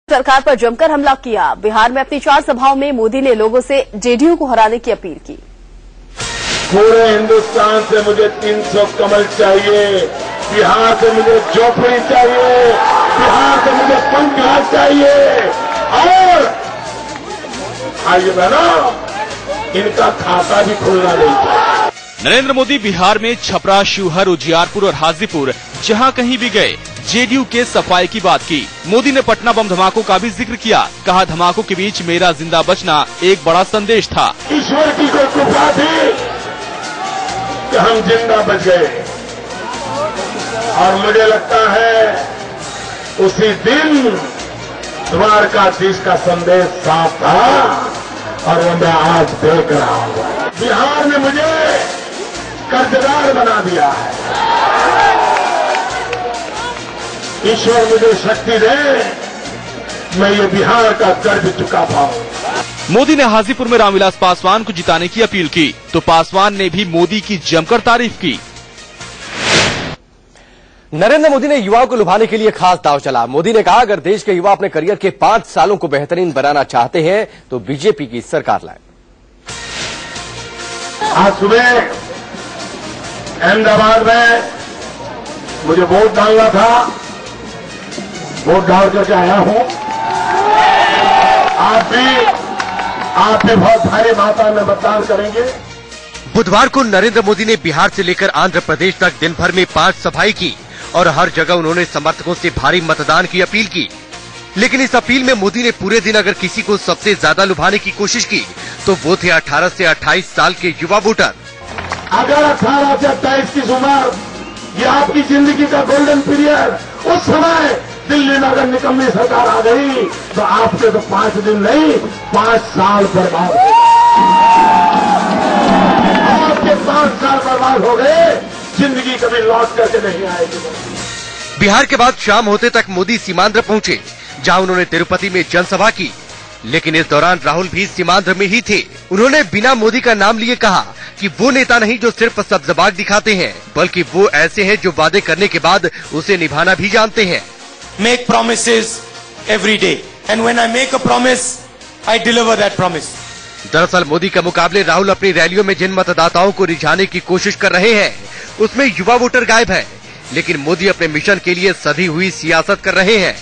सरकार पर जमकर हमला किया। बिहार में अपनी 4 सभाओं में मोदी ने लोगों से जेडीयू को हराने की अपील की। पूरे हिंदुस्तान से मुझे 300 कमल चाहिए, बिहार से मुझे झोपड़ी चाहिए, बिहार से मुझे पंखा चाहिए और आइए बहनों, इनका खाता भी खुलना नहीं चाहिए। नरेंद्र मोदी बिहार में छपरा, शिवहर, उजियारपुर और हाजीपुर जहां कहीं भी गए जेडीयू के सफाई की बात की। मोदी ने पटना बम धमाकों का भी जिक्र किया। कहा, धमाकों के बीच मेरा जिंदा बचना एक बड़ा संदेश था। ईश्वर की कोई कृपा थी कि हम जिंदा बच गए और मुझे लगता है उसी दिन द्वारकाधीश का संदेश साफ था और वो मैं आज देख रहा हूँ। बिहार ने मुझे कर्जदार बना दिया है। ईश्वर मुझे शक्ति दे, मैं ये बिहार का कर्ज चुका पाऊं। मोदी ने हाजीपुर में रामविलास पासवान को जिताने की अपील की तो पासवान ने भी मोदी की जमकर तारीफ की। नरेंद्र मोदी ने युवाओं को लुभाने के लिए खास दांव चला। मोदी ने कहा, अगर देश के युवा अपने करियर के 5 सालों को बेहतरीन बनाना चाहते हैं तो बीजेपी की सरकार लाए। आज सुबह अहमदाबाद में मुझे वोट डालना था, वोट डाल करके आया हूं। आप भी बहुत भारी मात्रा में मतदान करेंगे। बुधवार को नरेंद्र मोदी ने बिहार से लेकर आंध्र प्रदेश तक दिन भर में 5 सभाएं की और हर जगह उन्होंने समर्थकों से भारी मतदान की अपील की। लेकिन इस अपील में मोदी ने पूरे दिन अगर किसी को सबसे ज्यादा लुभाने की कोशिश की तो वो थे 18 से 28 साल के युवा वोटर। अगर 18 से 28 की उम्र ये आपकी जिंदगी का गोल्डन पीरियड, उस समय दिल्ली में अगर निकम्मी सरकार आ गई तो आपके तो 5 दिन नहीं 5 साल बर्बाद हो गए। आपके 5 साल बर्बाद हो गए, जिंदगी कभी लौट करके नहीं आएगी। बिहार के बाद शाम होते तक मोदी सीमांध्र पहुंचे, जहां उन्होंने तिरुपति में जनसभा की। लेकिन इस दौरान राहुल भी सीमांध्र में ही थे। उन्होंने बिना मोदी का नाम लिए कहा कि वो नेता नहीं जो सिर्फ सब्ज़बाग दिखाते हैं, बल्कि वो ऐसे हैं जो वादे करने के बाद उसे निभाना भी जानते हैं। Make promises every day, and when I make a promise, I deliver that promise. दरअसल मोदी के मुकाबले राहुल अपनी रैलियों में जिन मतदाताओं को रिझाने की कोशिश कर रहे हैं उसमें युवा वोटर गायब है। लेकिन मोदी अपने मिशन के लिए सधी हुई सियासत कर रहे हैं।